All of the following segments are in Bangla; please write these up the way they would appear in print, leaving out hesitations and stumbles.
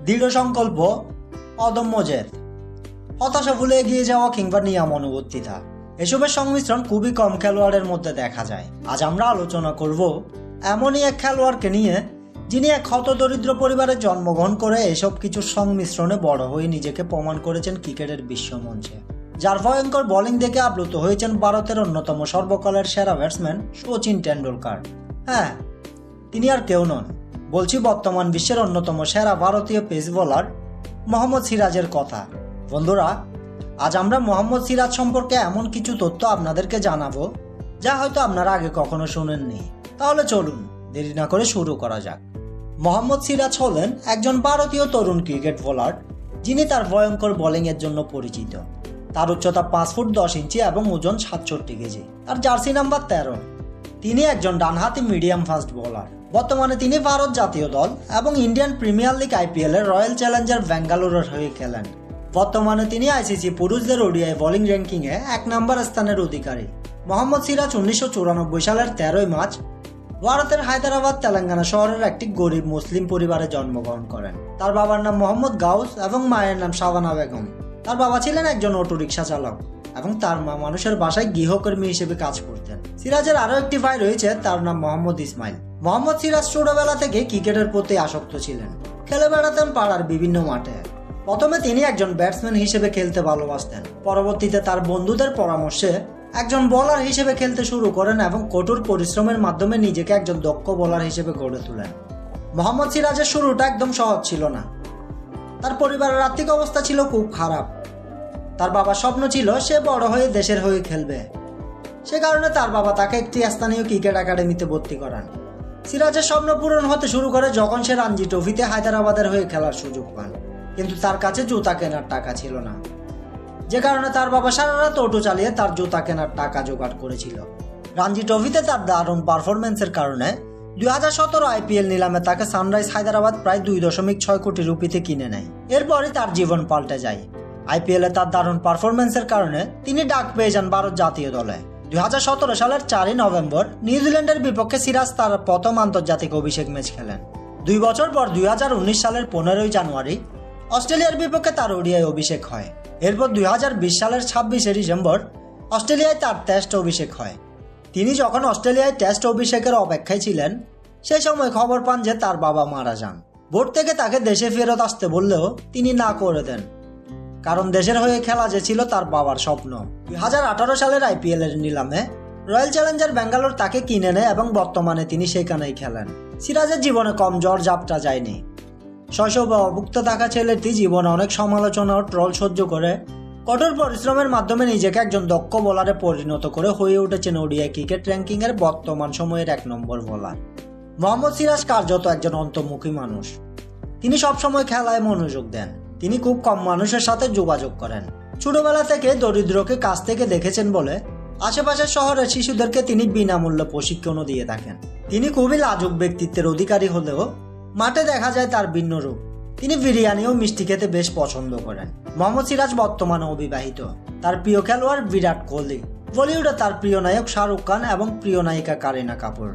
দৃঢ় সংকল্প, অদম্য জেদ, হতাশা ভুলে এগিয়ে যাওয়া কিংবা নিয়ম অনুবর্তিতা, এসবের সংমিশ্রণ খুবই কম খেলোয়াড়ের মধ্যে দেখা যায়। আজ আমরা আলোচনা করব এমনই এক খেলোয়াড়কে নিয়ে, যিনি এক হতদরিদ্র পরিবারে জন্মগ্রহণ করে এসব কিছুর সংমিশ্রণে বড় হয়ে নিজেকে প্রমাণ করেছেন ক্রিকেটের বিশ্বমঞ্চে, যার ভয়ঙ্কর বোলিং দেখে আপ্লুত হয়েছেন ভারতের অন্যতম সর্বকালের সেরা ব্যাটসম্যান শচীন টেন্ডুলকার। হ্যাঁ, তিনি আর কেউ নন, বলছি বর্তমান বিশ্বের অন্যতম সেরা ভারতীয় পেস বোলার মোহাম্মদ সিরাজের কথা। বন্ধুরা, আজ আমরা মোহাম্মদ সিরাজ সম্পর্কে এমন কিছু তথ্য আপনাদেরকে জানাবো যা হয়তো আপনারা আগে কখনো শুনেননি। তাহলে চলুন দেরি না করে শুরু করা যাক। মোহাম্মদ সিরাজ হলেন একজন ভারতীয় তরুণ ক্রিকেট বোলার, যিনি তার ভয়ঙ্কর বোলিংয়ের জন্য পরিচিত। তার উচ্চতা 5 ফুট 10 ইঞ্চি এবং ওজন 67 কেজি। তার জার্সি নাম্বার 13। তিনি একজন ডানহাতি মিডিয়াম ফাস্ট বোলার। বর্তমানে তিনি ভারত জাতীয় দল এবং ইন্ডিয়ান প্রিমিয়ার লিগ IPL এর রয়্যাল চ্যালেঞ্জার ব্যাঙ্গালোরের হয়ে খেলেন। বর্তমানে তিনি ICC পুরুষদের ODI বোলিং র্যাঙ্কিংয়ে 1 নম্বর স্থানের অধিকারী। মোহাম্মদ সিরাজ 1994 সালের 13 মার্চ ভারতের হায়দ্রাবাদ, তেলেঙ্গানা শহরের একটি গরিব মুসলিম পরিবারে জন্মগ্রহণ করেন। তার বাবার নাম মোহাম্মদ গাউস এবং মায়ের নাম শাবানা বেগম। তার বাবা ছিলেন একজন অটোরিকশা চালক এবং তার মা মানুষের বাসায় গৃহকর্মী হিসেবে কাজ করতেন। সিরাজের আরও একটি ভাই রয়েছে, তার নাম মোহাম্মদ ইসমাইল। মোহাম্মদ সিরাজ ছোটবেলা থেকে ক্রিকেটের প্রতি আসক্ত ছিলেন। খেলে বেড়াতেন পাড়ার বিভিন্ন মাঠে। প্রথমে তিনি একজন ব্যাটসম্যান হিসেবে খেলতে ভালোবাসতেন। পরবর্তীতে তার বন্ধুদের পরামর্শে একজন বোলার হিসেবে খেলতে শুরু করেন এবং কঠোর পরিশ্রমের মাধ্যমে নিজেকে একজন দক্ষ বোলার হিসেবে গড়ে তোলেন। মোহাম্মদ সিরাজের শুরুটা একদম সহজ ছিল না। তার পরিবারের আর্থিক অবস্থা ছিল খুব খারাপ। তার বাবার স্বপ্ন ছিল সে বড় হয়ে দেশের হয়ে খেলবে। সে কারণে তার বাবা তাকে একটি স্থানীয় ক্রিকেট একাডেমিতে ভর্তি করান। সিরাজের স্বপ্ন পূরণ হতে শুরু করে যখন সে রঞ্জি ট্রফিতে হায়দ্রাবাদের হয়ে খেলার সুযোগ পান। কিন্তু তার কাছে জুতা কেনার টাকা ছিল না, যে কারণে তার বাবা সারা রাত অটো চালিয়ে তার জুতা কেনার টাকা জোগাড় করেছিল। রঞ্জি ট্রফিতে তার দারুণ পারফরমেন্সের কারণে 2017 IPL নিলামে তাকে সানরাইজ হায়দ্রাবাদ প্রায় 2.6 কোটি রুপিতে কিনে নেয়। এরপরই তার জীবন পাল্টে যায়। IPL এ তার দারুণ পারফরমেন্সের কারণে তিনি ডাক পেয়ে যান ভারত জাতীয় দলে। 2017 সালের 4 নভেম্বর নিউজিল্যান্ডের বিপক্ষে সিরাজ তার প্রথম আন্তর্জাতিক অভিষেক ম্যাচ খেলেন। 2 বছর পর 2019 সালের 15 জানুয়ারি অস্ট্রেলিয়ার বিপক্ষে তার ODI অভিষেক হয়। এরপর 2020 সালের 26 ডিসেম্বর অস্ট্রেলিয়ায় তার টেস্ট অভিষেক হয়। তিনি যখন অস্ট্রেলিয়ায় টেস্ট অভিষেকের অপেক্ষায় ছিলেন, সেই সময় খবর পান যে তার বাবা মারা যান। বোর্ড থেকে তাকে দেশে ফেরত আসতে বললেও তিনি না করে দেন, কারণ দেশের হয়ে খেলা যে ছিল তার বাবার স্বপ্ন। 2018 সালের IPL এর নিলামে রয়্যাল চ্যালেঞ্জার ব্যাঙ্গালোর তাকে কিনে নেয় এবং বর্তমানে তিনি সেখানেই খেলেন। সিরাজের জীবনে কম ঝড় ঝাপটা যায়নি। শৈশবে অভুক্ত থাকা ছেলেটি জীবনে অনেক সমালোচনা ও ট্রল সহ্য করে কঠোর পরিশ্রমের মাধ্যমে নিজেকে একজন দক্ষ বোলারে পরিণত করে হয়ে উঠেছেন ODI ক্রিকেট র্যাঙ্কিং এর বর্তমান সময়ের 1 নম্বর বোলার। মোহাম্মদ সিরাজ কার্যত একজন অন্তর্মুখী মানুষ। তিনি সবসময় খেলায় মনোযোগ দেন। তিনি খুব কম মানুষের সাথে যোগাযোগ করেন। ছোটবেলা থেকে দরিদ্রকে কাছ থেকে দেখেছেন বলে আশেপাশের শহরের শিশুদেরকে তিনি বিনামূল্যে প্রশিক্ষণও দিয়ে থাকেন। তিনি খুবই লাজুক ব্যক্তিত্বের অধিকারী হলেও মাঠে দেখা যায় তার ভিন্ন রূপ। তিনি বিরিয়ানি ও মিষ্টি খেতে বেশ পছন্দ করেন। মোহাম্মদ সিরাজ বর্তমানে অবিবাহিত। তার প্রিয় খেলোয়াড় বিরাট কোহলি। বলিউডে তার প্রিয় নায়ক শাহরুখ খান এবং প্রিয় নায়িকা কারিনা কাপুর।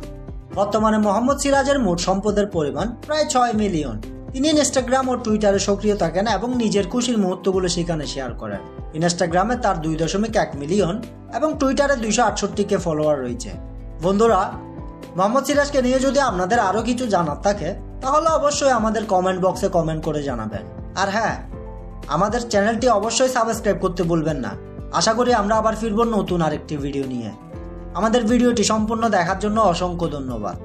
বর্তমানে মোহাম্মদ সিরাজের মোট সম্পদের পরিমাণ প্রায় 6 মিলিয়ন। তিনি ইনস্টাগ্রাম ও টুইটারে সক্রিয় থাকেন এবং নিজের খুশির মুহূর্তগুলো সেখানে শেয়ার করেন। ইনস্টাগ্রামে তার 2.1 মিলিয়ন এবং টুইটারে 268K ফলোয়ার রয়েছে। বন্ধুরা, মোহাম্মদ সিরাজকে নিয়ে যদি আপনাদের আরও কিছু জানার থাকে তাহলে অবশ্যই আমাদের কমেন্ট বক্সে কমেন্ট করে জানাবেন। আর হ্যাঁ, আমাদের চ্যানেলটি অবশ্যই সাবস্ক্রাইব করতে ভুলবেন না। আশা করি আমরা আবার ফিরব নতুন আরেকটি ভিডিও নিয়ে। আমাদের ভিডিওটি সম্পূর্ণ দেখার জন্য অসংখ্য ধন্যবাদ।